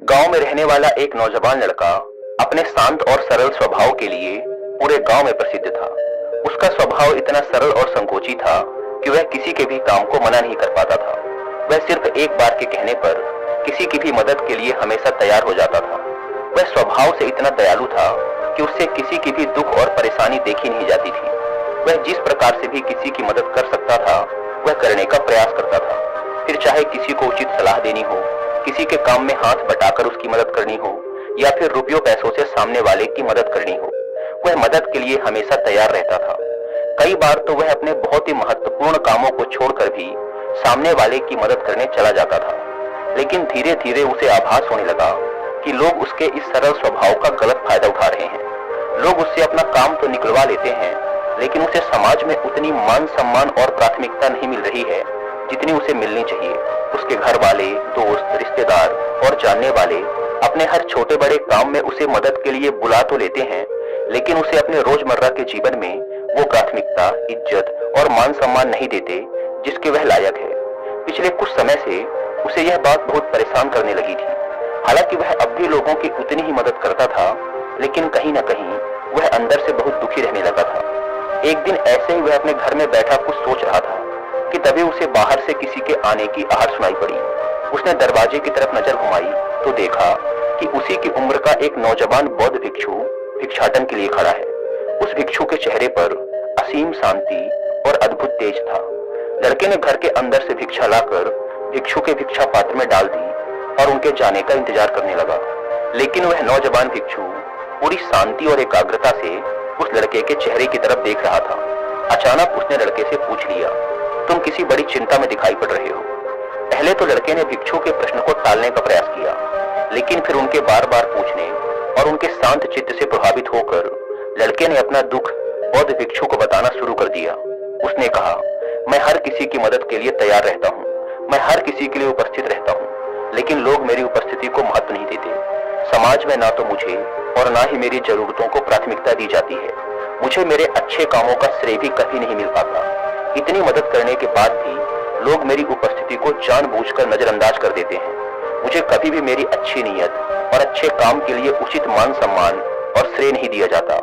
गांव में रहने वाला एक नौजवान लड़का अपने शांत और सरल स्वभाव के लिए पूरे गांव में प्रसिद्ध था। उसका स्वभाव इतना सरल और संकोची था कि वह किसी के भी काम को मना नहीं कर पाता था। वह सिर्फ एक बार के कहने पर किसी की भी मदद के लिए हमेशा तैयार हो जाता था। वह स्वभाव से इतना दयालु था कि उससे किसी की भी दुख और परेशानी देखी नहीं जाती थी। वह जिस प्रकार से भी किसी की मदद कर सकता था वह करने का प्रयास करता था। फिर चाहे किसी को उचित सलाह देनी हो, किसी के काम में हाथ बटाकर उसकी मदद करनी हो या फिर रुपयों पैसों से सामने वाले की मदद करनी हो, वह मदद के लिए हमेशा तैयार रहता था। कई बार तो वह अपने बहुत ही महत्वपूर्ण कामों को छोड़कर भी सामने वाले की मदद करने चला जाता था। लेकिन धीरे धीरे उसे आभास होने लगा कि लोग उसके इस सरल स्वभाव का गलत फायदा उठा रहे हैं। लोग उससे अपना काम तो निकलवा लेते हैं, लेकिन उसे समाज में उतनी मान सम्मान और प्राथमिकता नहीं मिल रही है जितनी उसे मिलनी चाहिए। उसके घर वाले, दोस्त, रिश्तेदार और जानने वाले अपने हर छोटे बड़े काम में उसे मदद के लिए बुला तो लेते हैं, लेकिन उसे अपने रोजमर्रा के जीवन में वो प्राथमिकता, इज्जत और मान सम्मान नहीं देते जिसके वह लायक है। पिछले कुछ समय से उसे यह बात बहुत परेशान करने लगी थी। हालांकि वह अब भी लोगों की उतनी ही मदद करता था, लेकिन कहीं न कहीं वह अंदर से बहुत दुखी रहने लगा था। एक दिन ऐसे ही वह अपने घर में बैठा कुछ सोच रहा था कि तभी उसे बाहर से किसी के आने की आहट सुनाई पड़ी। उसने दरवाजे की तरफ नजर घुमाई तो देखा कि उसी की उम्र का एक नौजवान बौद्ध भिक्षु भिक्षाटन के लिए खड़ा है। उस भिक्षु के चेहरे पर असीम शांति और अद्भुत तेज था। लड़के ने घर के अंदर से भिक्षा लाकर भिक्षु के भिक्षा पात्र में डाल दी और उनके जाने का इंतजार करने लगा। लेकिन वह नौजवान भिक्षु पूरी शांति और एकाग्रता से उस लड़के के चेहरे की तरफ देख रहा था। अचानक उसने लड़के से पूछ लिया, तुम किसी बड़ी चिंता में दिखाई पड़ रहे हो। पहले तो लड़के ने भिक्षु के प्रश्न को टालने का प्रयास किया, लेकिन फिर उनके बार बार पूछने और उनके शांत चित्त से प्रभावित होकर लड़के ने अपना दुख बौद्ध भिक्षु को बताना शुरू कर दिया। उसने कहा, मैं हर किसी की मदद के लिए तैयार रहता हूँ, मैं हर किसी के लिए उपस्थित रहता हूँ, लेकिन लोग मेरी उपस्थिति को महत्व नहीं देते। समाज में ना तो मुझे और ना ही मेरी जरूरतों को प्राथमिकता दी जाती है। मुझे मेरे अच्छे कामों का श्रेय भी कभी नहीं मिल पाता। इतनी मदद करने के बाद भी लोग मेरी उपस्थिति को जानबूझकर नजरअंदाज कर देते हैं। मुझे कभी भी मेरी अच्छी नीयत और अच्छे काम के लिए उचित मान सम्मान और श्रेय नहीं दिया जाता,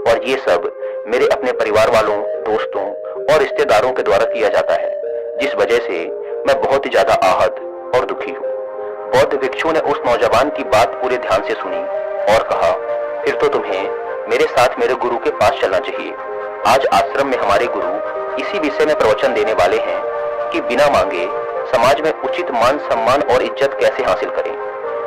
और ये सब मेरे अपने परिवार वालों, दोस्तों और रिश्तेदारों के द्वारा किया जाता है, जिस वजह से मैं बहुत ही ज्यादा आहत और दुखी हूँ। बौद्ध भिक्षु ने उस नौजवान की बात पूरे ध्यान से सुनी और कहा, फिर तो तुम्हें मेरे साथ मेरे गुरु के पास चलना चाहिए। आज आश्रम में हमारे गुरु इसी विषय में प्रवचन देने वाले हैं कि बिना मांगे समाज में उचित मान सम्मान और इज्जत कैसे हासिल करें।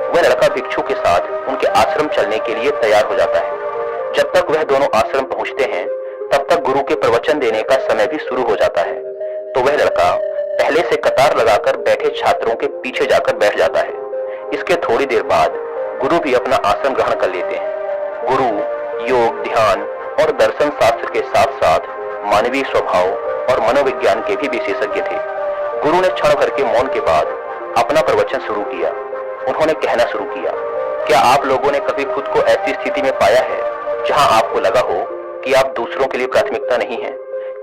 वह लड़का भिक्षु के साथ उनके आश्रम चलने के लिए तैयार हो जाता है। जब तक वह दोनों आश्रम पहुंचते हैं तब तक गुरु के प्रवचन देने का समय भी शुरू हो जाता है। तो वह लड़का पहले से कतार लगाकर बैठे छात्रों के पीछे जाकर बैठ जाता है। इसके थोड़ी देर बाद गुरु भी अपना आसन ग्रहण कर लेते हैं। गुरु योग, ध्यान और दर्शन शास्त्र के साथ साथ मानवीय स्वभाव और मनोविज्ञान के भी विशेषज्ञ थे। गुरु ने क्षण भर के मौन के बाद अपना प्रवचन शुरू किया। उन्होंने कहना शुरू किया, क्या आप लोगों ने कभी खुद को ऐसी स्थिति में पाया है जहां आपको लगा हो कि आप दूसरों के लिए प्राथमिकता नहीं है?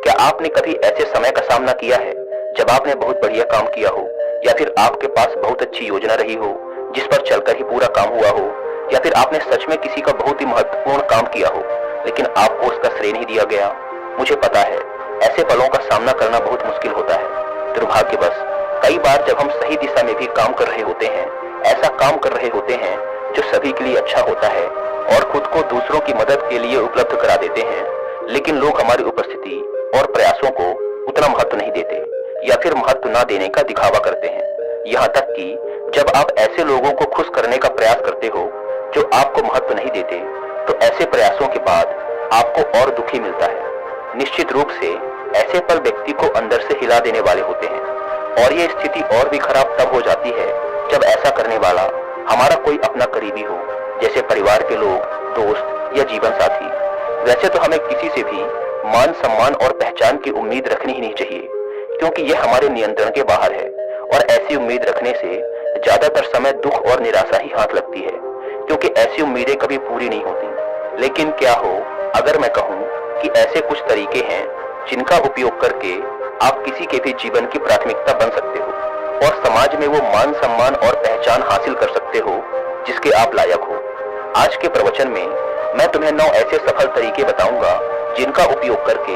क्या आपने कभी ऐसे समय का सामना किया है जब आपने बहुत बढ़िया काम किया हो, या फिर आपके पास बहुत अच्छी योजना रही हो जिस पर चलकर ही पूरा काम हुआ हो, या फिर आपने सच में किसी का बहुत ही महत्वपूर्ण काम किया हो लेकिन आपको उसका श्रेय नहीं दिया गया? मुझे पता है ऐसे पलों का सामना करना बहुत मुश्किल होता है। दुर्भाग्यवश कई बार जब हम सही दिशा में भी काम कर रहे होते हैं, ऐसा काम कर रहे होते हैं जो सभी के लिए अच्छा होता है और खुद को दूसरों की मदद के लिए उपलब्ध करा देते हैं, लेकिन लोग हमारी उपस्थिति और प्रयासों को उतना महत्व नहीं देते या फिर महत्व न देने का दिखावा करते हैं। यहाँ तक कि जब आप ऐसे लोगों को खुश करने का प्रयास करते हो जो आपको महत्व नहीं देते, तो ऐसे प्रयासों के बाद आपको और दुखी मिलता है। निश्चित रूप से ऐसे पल व्यक्ति को अंदर से हिला देने वाले होते हैं, और ये स्थिति और भी खराब तब हो जाती है जब ऐसा करने वाला हमारा कोई अपना करीबी हो, जैसे परिवार के लोग, दोस्त या जीवन साथी। वैसे तो हमें किसी से भी मान सम्मान और पहचान की उम्मीद रखनी ही नहीं चाहिए, क्योंकि यह हमारे नियंत्रण के बाहर है, और ऐसी उम्मीद रखने से ज्यादातर समय दुख और निराशा ही हाथ लगती है, क्योंकि ऐसी उम्मीदें कभी पूरी नहीं होती। लेकिन क्या हो अगर मैं कहूँ कि ऐसे कुछ तरीके हैं जिनका उपयोग करके आप किसी के भी जीवन की प्राथमिकता बन सकते हो। और समाज में वो मान सम्मान और पहचान हासिल कर सकते हो जिसके आप लायक हो। आज के प्रवचन में मैं तुम्हें 9 ऐसे सफल तरीके बताऊंगा जिनका उपयोग करके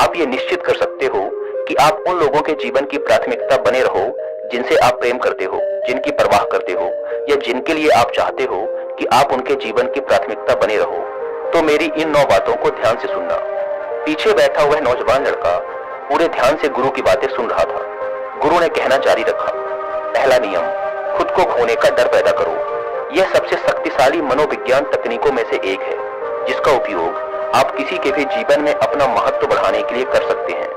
आप ये निश्चित कर सकते हो कि आप उन लोगों के जीवन की प्राथमिकता बने रहो जिनसे आप प्रेम करते हो, जिनकी परवाह करते हो या जिनके लिए आप चाहते हो कि आप उनके जीवन की प्राथमिकता बने रहो। तो मेरी इन 9 बातों को ध्यान से सुनना। पीछे बैठा हुआ नौजवान लड़का पूरे ध्यान से गुरु की बातें सुन रहा था। गुरु ने कहना जारी रखा, पहला नियम, खुद को खोने का डर पैदा करो। यह सबसे शक्तिशाली मनोविज्ञान तकनीकों में से एक है जिसका उपयोग आप किसी के भी जीवन में अपना महत्व बढ़ाने के लिए कर सकते हैं।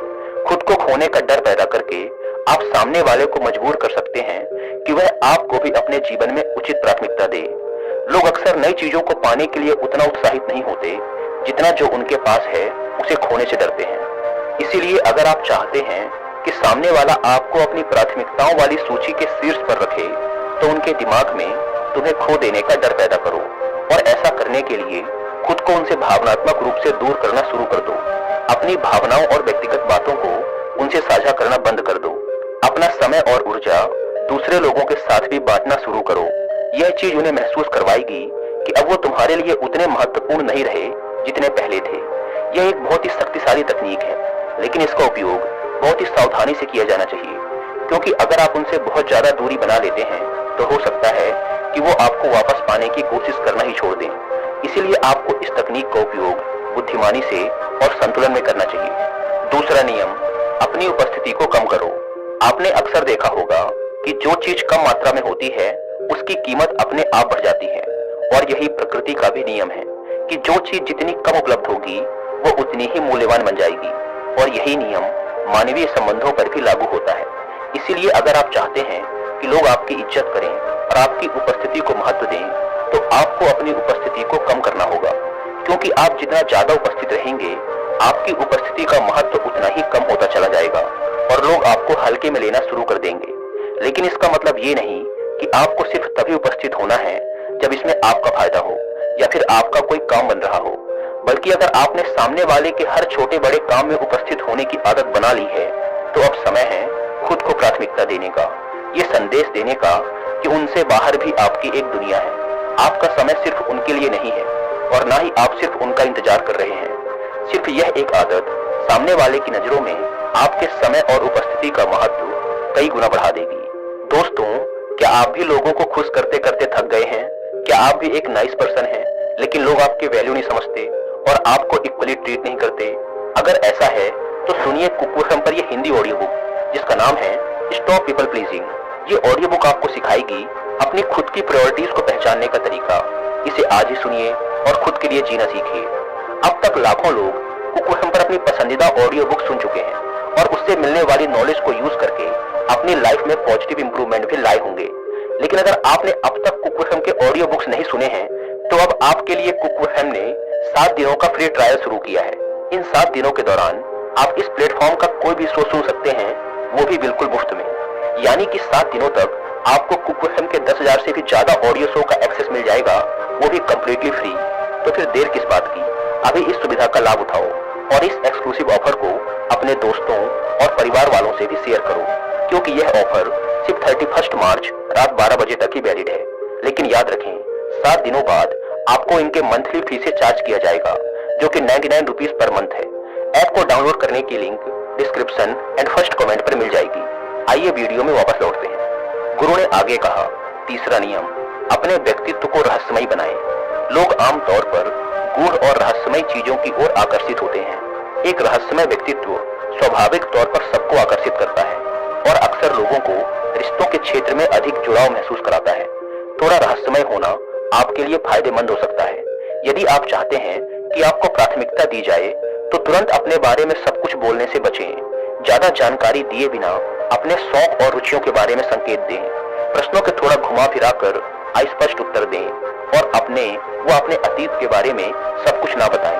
खुद को खोने का डर पैदा करके आप सामने वाले को मजबूर कर सकते हैं कि वह आपको भी अपने जीवन में उचित प्राथमिकता दे। लोग अक्सर नई चीजों को पाने के लिए उतना उत्साहित नहीं होते जितना जो उनके पास है उसे खोने से डरते हैं। इसीलिए अगर आप चाहते हैं कि सामने वाला आपको अपनी प्राथमिकताओं वाली सूची के शीर्ष पर रखे तो उनके दिमाग में तुम्हें खो देने का डर पैदा करो और ऐसा करने के लिए खुद को उनसे भावनात्मक रूप से दूर करना शुरू कर दो। अपनी भावनाओं और व्यक्तिगत बातों को उनसे साझा करना बंद कर दो। अपना समय और ऊर्जा दूसरे लोगों के साथ भी बांटना शुरू करो। यह चीज उन्हें महसूस करवाएगी कि अब वो तुम्हारे लिए उतने महत्वपूर्ण नहीं रहे जितने पहले थे। यह एक बहुत ही शक्तिशाली तकनीक है, लेकिन इसका उपयोग बहुत ही सावधानी से किया जाना चाहिए, क्योंकि अगर आप उनसे बहुत ज्यादा दूरी बना लेते हैं तो हो सकता है कि वो आपको वापस पाने की कोशिश करना ही छोड़ दें। इसीलिए आपको इस तकनीक का उपयोग बुद्धिमानी से और संतुलन में करना चाहिए। दूसरा नियम, अपनी उपस्थिति को कम करो। आपने अक्सर देखा होगा कि जो चीज कम मात्रा में होती है उसकी कीमत अपने आप बढ़ जाती है, और यही प्रकृति का भी नियम है कि जो चीज जितनी कम उपलब्ध होगी वो उतनी ही मूल्यवान बन जाएगी, और यही नियम मानवीय संबंधों पर भी लागू होता है। इसीलिए अगर आप चाहते हैं कि लोग आपकी इज्जत करें और आपकी उपस्थिति को महत्व दें तो आपको अपनी उपस्थिति को कम करना होगा, क्योंकि आप जितना ज्यादा उपस्थित रहेंगे आपकी उपस्थिति का महत्व उतना ही कम होता चला जाएगा और लोग आपको हल्के में लेना शुरू कर देंगे। लेकिन इसका मतलब ये नहीं कि आपको सिर्फ तभी उपस्थित होना है जब इसमें आपका फायदा हो या फिर आपका कोई काम बन रहा हो, बल्कि अगर आपने सामने वाले के हर छोटे बड़े काम में उपस्थित होने की आदत बना ली है तो अब समय है खुद को प्राथमिकता देने का, ये संदेश देने का कि उनसे बाहर भी आपकी एक दुनिया है। आपका समय सिर्फ उनके लिए नहीं है और ना ही आप सिर्फ उनका इंतजार कर रहे हैं। सिर्फ यह एक आदत सामने वाले की नजरों में आपके समय और उपस्थिति का महत्व कई गुना बढ़ा देगी। दोस्तों, क्या आप भी लोगों को खुश करते करते थक गए हैं? क्या आप भी एक नाइस पर्सन हैं लेकिन लोग आपके वैल्यू नहीं समझते और आपको इक्वली ट्रीट नहीं करते? अगर ऐसा है तो सुनिए कुकुरम पर यह हिंदी ऑडियो बुक जिसका नाम है स्टॉप पीपल प्लीजिंग। ये ऑडियो बुक आपको सिखाएगी अपनी खुद की प्रायोरिटीज को पहचानने का तरीका। इसे आज ही सुनिए और खुद के लिए जीना सीखिए। अब तक लाखों लोग कुकुरम पर अपनी पसंदीदा ऑडियो बुक सुन चुके हैं और उससे मिलने वाली नॉलेज को यूज करके अपनी लाइफ में पॉजिटिव इंप्रूवमेंट भी लाए होंगे। लेकिन अगर आपने अब तक कुकुरम के ऑडियो बुक्स नहीं सुने हैं तो अब आपके लिए कुकुरम ने 7 दिनों का फ्री ट्रायल शुरू किया है। इन 7 दिनों के दौरान आप इस प्लेटफॉर्म का कोई भी शो सुन सकते हैं, वो भी बिल्कुल मुफ्त में। यानी कि 7 दिनों तक आपको कुकुरम के 10,000 से भी ज्यादा ऑडियो शो का एक्सेस मिल जाएगा, वो भी कंप्लीटली फ्री। तो फिर देर किस बात की, अभी इस सुविधा का लाभ उठाओ और इस एक्सक्लूसिव ऑफर को अपने दोस्तों और परिवार वालों से भी शेयर करो, क्योंकि यह ऑफर सिर्फ 31 मार्च रात 12 बजे तक ही वैलिड है। लेकिन याद रखें, 7 दिनों बाद आपको इनके मंथली फी से चार्ज किया जाएगा, जो कि 99 रुपीज पर मंथ है। ऐप को डाउनलोड करने की link description and first comment पर मिल जाएगी। आइए वीडियो में वापस लौटते हैं। गुरु ने आगे कहा, तीसरा नियम, अपने व्यक्तित्व को रहस्यमय बनाएं। लोग आमतौर पर गूढ़ और रहस्यमय चीजों की ओर आकर्षित होते हैं। एक रहस्यमय व्यक्तित्व स्वाभाविक तौर पर सबको आकर्षित करता है और अक्सर लोगों को रिश्तों के क्षेत्र में अधिक जुड़ाव महसूस कराता है। थोड़ा रहस्यमय होना आपके लिए फायदेमंद हो सकता है। यदि आप चाहते हैं कि आपको प्राथमिकता दी जाए तो तुरंत अपने बारे में सब कुछ बोलने से बचें। ज्यादा जानकारी दिए बिना अपने शौक और रुचियों के बारे में संकेत दें। प्रश्नों के थोड़ा घुमा फिरा कर अस्पष्ट उत्तर दें और अपने अतीत के बारे में सब कुछ ना बताएं।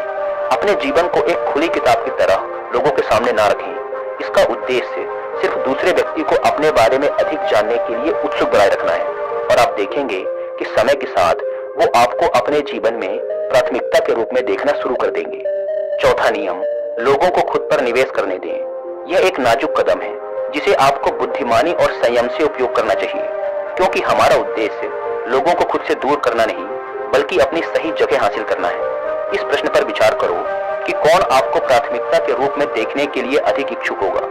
अपने जीवन को एक खुली किताब की तरह लोगों के सामने ना रखें। इसका उद्देश्य सिर्फ दूसरे व्यक्ति को अपने बारे में अधिक जानने के लिए उत्सुक बनाए रखना है, और आप देखेंगे कि समय के साथ वो आपको अपने जीवन में प्राथमिकता के रूप में देखना शुरू कर देंगे। चौथा नियम, लोगों को खुद पर निवेश करने दें। यह एक नाजुक कदम है जिसे आपको बुद्धिमानी और संयम से उपयोग करना चाहिए, क्योंकि हमारा उद्देश्य लोगों को खुद से दूर करना नहीं बल्कि अपनी सही जगह हासिल करना है। इस प्रश्न पर विचार करो कि कौन आपको प्राथमिकता के रूप में देखने के लिए अधिक इच्छुक होगा।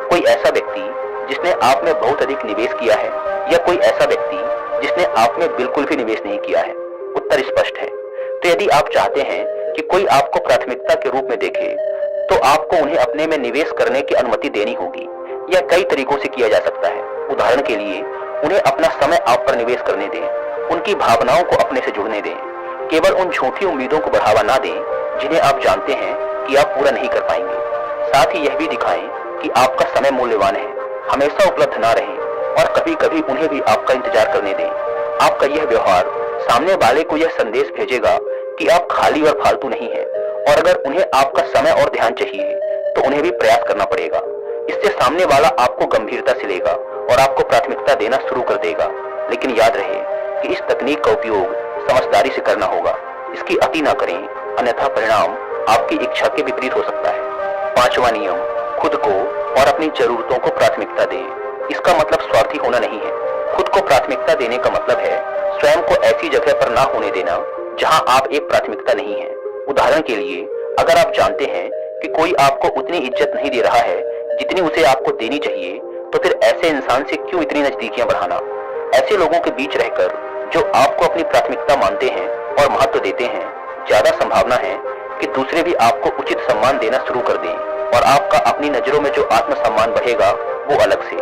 कोई ऐसा व्यक्ति जिसने आप में बहुत अधिक निवेश किया है, या कोई ऐसा व्यक्ति जिसने आप में बिल्कुल भी निवेश नहीं किया है? उत्तर स्पष्ट है। तो यदि आप चाहते हैं कि कोई आपको प्राथमिकता के रूप में देखे, तो आपको उन्हें अपने में निवेश करने की अनुमति देनी होगी। यह कई तरीकों से किया जा सकता है। उदाहरण के लिए, उन्हें अपना समय आप पर निवेश करने दें, उनकी भावनाओं को अपने से जुड़ने दें, केवल उन झूठी उम्मीदों को बढ़ावा ना दें जिन्हें आप जानते हैं कि आप पूरा नहीं कर पाएंगे। साथ ही यह भी दिखाएं कि आपका समय मूल्यवान है, हमेशा उपलब्ध ना रहें और कभी कभी उन्हें भी आपका इंतजार करने दें। आपका यह व्यवहार सामने वाले को यह संदेश भेजेगा कि आप खाली और फालतू नहीं हैं, और अगर उन्हें आपका समय और ध्यान चाहिए तो उन्हें भी प्रयास करना पड़ेगा। इससे सामने वाला आपको गंभीरता से लेगा और आपको प्राथमिकता देना शुरू कर देगा। लेकिन याद रहे कि इस तकनीक का उपयोग समझदारी से करना होगा। इसकी अति ना करें, अन्यथा परिणाम आपकी इच्छा के विपरीत हो सकता है। 5वां नियम, खुद को और अपनी जरूरतों को प्राथमिकता दें। इसका मतलब स्वार्थी होना नहीं है। खुद को प्राथमिकता देने का मतलब है स्वयं को ऐसी जगह पर ना होने देना जहां आप एक प्राथमिकता नहीं है। उदाहरण के लिए, अगर आप जानते हैं कि कोई आपको उतनी इज्जत नहीं दे रहा है जितनी उसे आपको देनी चाहिए, तो फिर ऐसे इंसान से क्यों इतनी नजदीकियां बढ़ाना? ऐसे लोगों के बीच रहकर जो आपको अपनी प्राथमिकता मानते हैं और महत्व देते हैं, ज्यादा संभावना है कि दूसरे भी आपको उचित सम्मान देना शुरू कर दें, और आपका अपनी नजरों में जो आत्मसम्मान बढ़ेगा वो अलग से।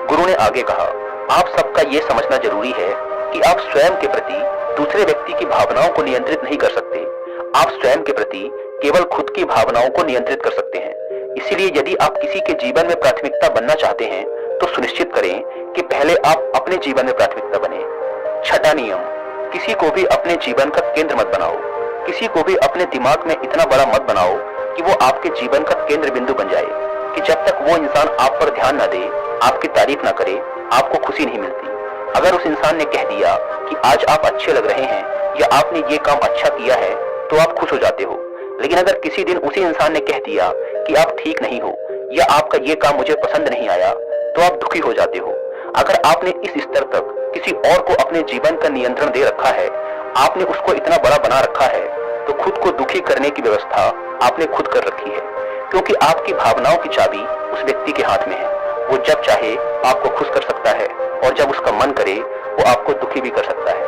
गुरु ने आगे कहा, आप सबका ये समझना जरूरी है कि आप स्वयं के प्रति दूसरे व्यक्ति की भावनाओं को नियंत्रित नहीं कर सकते। आप स्वयं के प्रति केवल खुद की भावनाओं को नियंत्रित कर सकते हैं। इसीलिए यदि आप किसी के जीवन में प्राथमिकता बनना चाहते हैं तो सुनिश्चित करें कि पहले आप अपने जीवन में प्राथमिकता बने। 6वां नियम, किसी को भी अपने जीवन का केंद्र मत बनाओ। किसी को भी अपने दिमाग में इतना बड़ा मत बनाओ कि वो आपके जीवन का केंद्र बिंदु बन जाए, कि जब तक वो इंसान आप पर ध्यान न दे, आपकी तारीफ न करे, आपको खुशी नहीं मिलती। अगर उस इंसान ने कह दिया कि आज आप अच्छे लग रहे हैं या आपने ये काम अच्छा किया है, तो आप खुश हो जाते हो। लेकिन अगर किसी दिन उसी इंसान ने कह दिया कि आप ठीक नहीं हो या आपका ये काम मुझे पसंद नहीं आया, तो आप दुखी हो जाते हो। अगर आपने इस स्तर तक किसी और को अपने जीवन का नियंत्रण दे रखा है, आपने उसको इतना बड़ा बना रखा है, तो खुद को दुखी करने की व्यवस्था आपने खुद कर रखी है, क्योंकि आपकी भावनाओं की चाबी उस व्यक्ति के हाथ में है। वो जब चाहे आपको खुश कर सकता है और जब उसका मन करे वो आपको दुखी भी कर सकता है।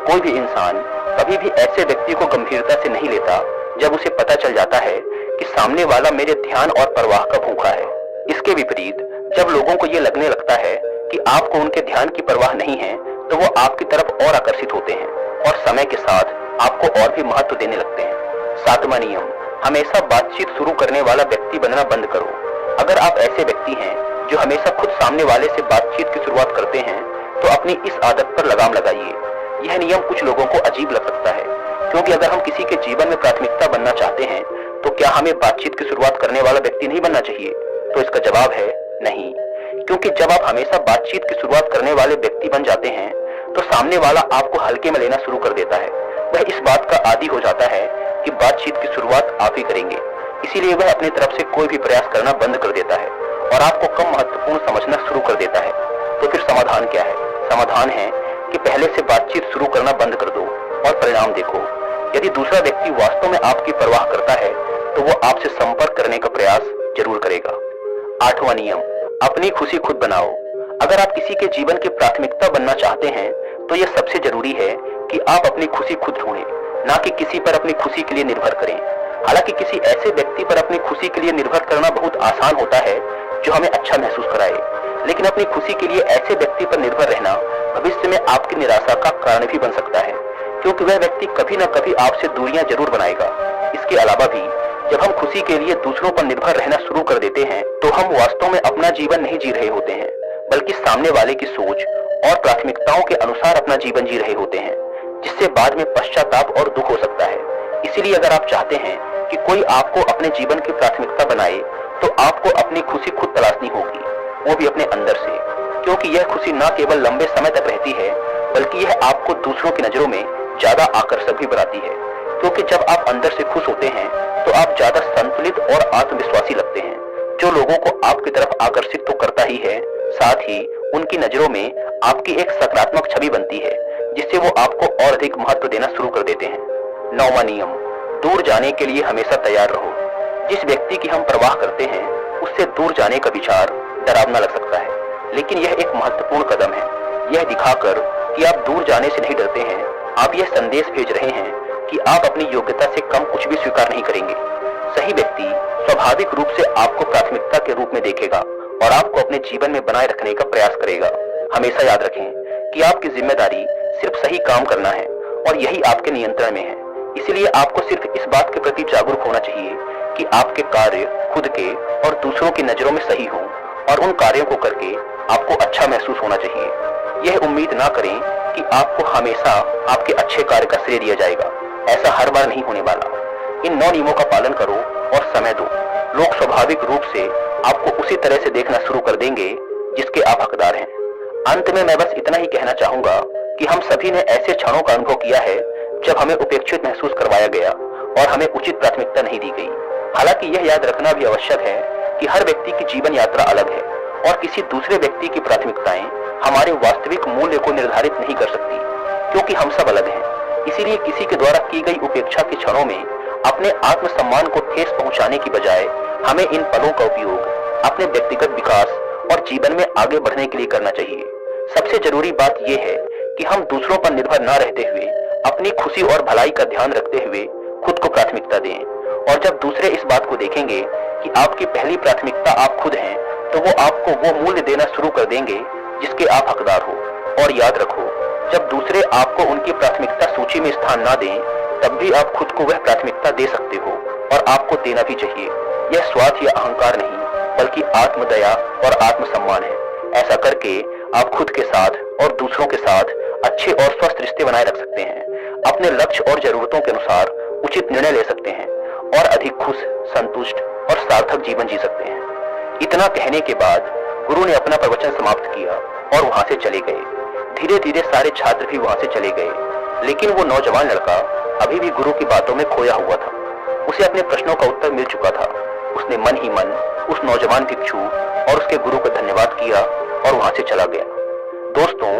कोई भी इंसान कभी भी ऐसे व्यक्ति को गंभीरता से नहीं लेता जब उसे पता चल जाता है कि सामने वाला मेरे ध्यान और परवाह का भूखा है। इसके विपरीत, जब लोगों को ये लगने लगता है कि आपको उनके ध्यान की परवाह नहीं है, तो वो आपकी तरफ और आकर्षित होते हैं और समय के साथ आपको और भी महत्व देने लगते हैं। 7वां नियम, हमेशा बातचीत शुरू करने वाला व्यक्ति बनना बंद करो। अगर आप ऐसे व्यक्ति हैं जो हमेशा खुद सामने वाले से बातचीत की शुरुआत करते हैं, तो अपनी इस आदत पर लगाम लगाइए। यह नियम कुछ लोगों को अजीब लग सकता है, क्योंकि अगर हम किसी के जीवन में प्राथमिकता बनना चाहते हैं, तो क्या हमें बातचीत की शुरुआत करने वाला व्यक्ति नहीं बनना चाहिए? तो इसका जवाब है नहीं, क्योंकि जब आप हमेशा बातचीत की शुरुआत करने वाले व्यक्ति बन जाते हैं, तो सामने वाला आपको हल्के में लेना शुरू कर देता है। वह इस बात का आदी हो जाता है कि बातचीत की शुरुआत आप ही करेंगे, इसीलिए वह अपनी तरफ से कोई भी प्रयास करना बंद कर देता है और आपको कम महत्वपूर्ण समझना शुरू कर देता है। तो फिर समाधान क्या है? समाधान है कि पहले से बातचीत शुरू करना बंद कर दो और परिणाम देखो। यदि दूसरा व्यक्ति वास्तव में आपकी परवाह करता है, तो वो आपसे संपर्क करने का प्रयास जरूर करेगा। 8वां नियम, अपनी खुशी खुद बनाओ। अगर आप किसी के जीवन की प्राथमिकता बनना चाहते हैं, तो यह सबसे जरूरी है कि आप अपनी खुशी खुद ढूंढें, ना कि किसी पर अपनी खुशी के लिए निर्भर करें। हालांकि किसी ऐसे व्यक्ति पर अपनी खुशी के लिए निर्भर करना बहुत आसान होता है जो हमें अच्छा महसूस कराए, लेकिन अपनी खुशी के लिए ऐसे व्यक्ति पर निर्भर रहना भविष्य में आपकी निराशा का कारण भी बन सकता है, क्योंकि वह व्यक्ति कभी न कभी आपसे दूरियां जरूर बनाएगा। इसके अलावा भी जब हम खुशी के लिए दूसरों पर निर्भर रहना शुरू कर देते हैं, तो हम वास्तव में अपना जीवन नहीं जी रहे होते हैं, बल्कि सामने वाले की सोच और प्राथमिकताओं के अनुसार अपना जीवन जी रहे होते हैं, जिससे बाद में पश्चाताप और दुख हो सकता है। इसीलिए अगर आप चाहते हैं कि कोई आपको अपने जीवन की प्राथमिकता बनाए, तो आपको अपनी खुशी खुद तलाशनी होगी, वो भी अपने अंदर से, क्योंकि यह खुशी न केवल लंबे समय तक रहती है, बल्कि यह आपको दूसरों की नजरों में ज्यादा आकर्षक भी बनाती है। क्योंकि जब आप अंदर से खुश होते हैं, तो आप ज्यादा संतुलित और आत्मविश्वासी लगते हैं, जो लोगों को आपकी तरफ आकर्षित तो करता ही है, साथ ही उनकी नजरों में आपकी एक सकारात्मक छवि बनती है, जिससे वो आपको और अधिक महत्व देना शुरू कर देते हैं। 9वां नियम, दूर जाने के लिए हमेशा तैयार रहो। जिस व्यक्ति की हम परवाह करते हैं, उससे दूर जाने का विचार डरावना लग सकता है, लेकिन यह एक महत्वपूर्ण कदम है। यह दिखाकर कि आप दूर जाने से नहीं डरते हैं, आप यह संदेश भेज रहे हैं कि आप अपनी योग्यता से कम कुछ भी स्वीकार नहीं करेंगे। सही व्यक्ति स्वाभाविक रूप से आपको प्राथमिकता के रूप में देखेगा और आपको अपने जीवन में बनाए रखने का प्रयास करेगा। हमेशा याद रखें कि आपकी जिम्मेदारी सिर्फ सही काम करना है और यही आपके नियंत्रण में है। इसलिए आपको सिर्फ इस बात के प्रति जागरूक होना चाहिए कि आपके कार्य खुद के और दूसरों की नजरों में सही हों, और उन कार्यों को करके आपको अच्छा महसूस होना चाहिए। यह उम्मीद ना करें कि आपको हमेशा आपके अच्छे कार्य का श्रेय दिया जाएगा, ऐसा हर बार नहीं होने वाला। इन 9 नियमों का पालन करो और समय दो। लोग स्वाभाविक रूप से आपको उसी तरह से देखना शुरू कर देंगे जिसके आप हकदार हैं। अंत में मैं बस इतना ही कहना चाहूंगा कि हम सभी ने ऐसे क्षणों का अनुभव किया है जब हमें उपेक्षित महसूस करवाया गया और हमें उचित प्राथमिकता नहीं दी गई। हालांकि यह याद रखना भी आवश्यक है कि हर व्यक्ति की जीवन यात्रा अलग है और किसी दूसरे व्यक्ति की प्राथमिकताएं हमारे वास्तविक मूल्य को निर्धारित नहीं कर सकती, क्योंकि हम सब अलग हैं। इसीलिए किसी के द्वारा की गई उपेक्षा के क्षणों में अपने आत्मसम्मान को ठेस पहुंचाने की बजाय हमें इन पलों का उपयोग अपने व्यक्तिगत विकास और जीवन में आगे बढ़ने के लिए करना चाहिए। सबसे जरूरी बात यह है कि हम दूसरों पर निर्भर न रहते हुए अपनी खुशी और भलाई का ध्यान रखते हुए खुद को प्राथमिकता दें, और जब दूसरे इस बात को देखेंगे कि आपकी पहली प्राथमिकता आप खुद हैं, तो वो आपको वो मूल्य देना शुरू कर देंगे जिसके आप हकदार हो। और याद रखो, जब दूसरे आपको उनकी प्राथमिकता सूची में स्थान ना दें, तब भी आप खुद को वह प्राथमिकता दे सकते हो, और आपको देना भी चाहिए। यह स्वार्थ या अहंकार नहीं, बल्कि आत्मदया और आत्मसम्मान है। ऐसा करके आप खुद के साथ और दूसरों के साथ अच्छे और स्वस्थ रिश्ते बनाए रख सकते हैं, अपने लक्ष्य और जरूरतों के अनुसार उचित निर्णय ले सकते हैं और अधिक खुश, संतुष्ट और सार्थक जीवन जी सकते हैं। इतना कहने के बाद गुरु ने अपना प्रवचन समाप्त किया और वहां से चले गए। धीरे धीरे सारे छात्र भी वहां से चले गए, लेकिन वो नौजवान लड़का अभी भी गुरु की बातों में खोया हुआ था। उसे अपने प्रश्नों का उत्तर मिल चुका था। उसने मन ही मन उस नौजवान भिक्षु और उसके गुरु को धन्यवाद किया और वहां से चला गया। दोस्तों,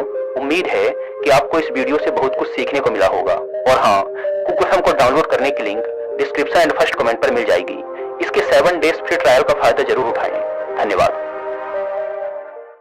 उम्मीद है कि आपको इस वीडियो से बहुत कुछ सीखने को मिला होगा। और हाँ, कुकुरहम को डाउनलोड करने की link description and first comment पर मिल जाएगी। इसके 7 डेज फ्री ट्रायल का फायदा जरूर उठाएं। धन्यवाद।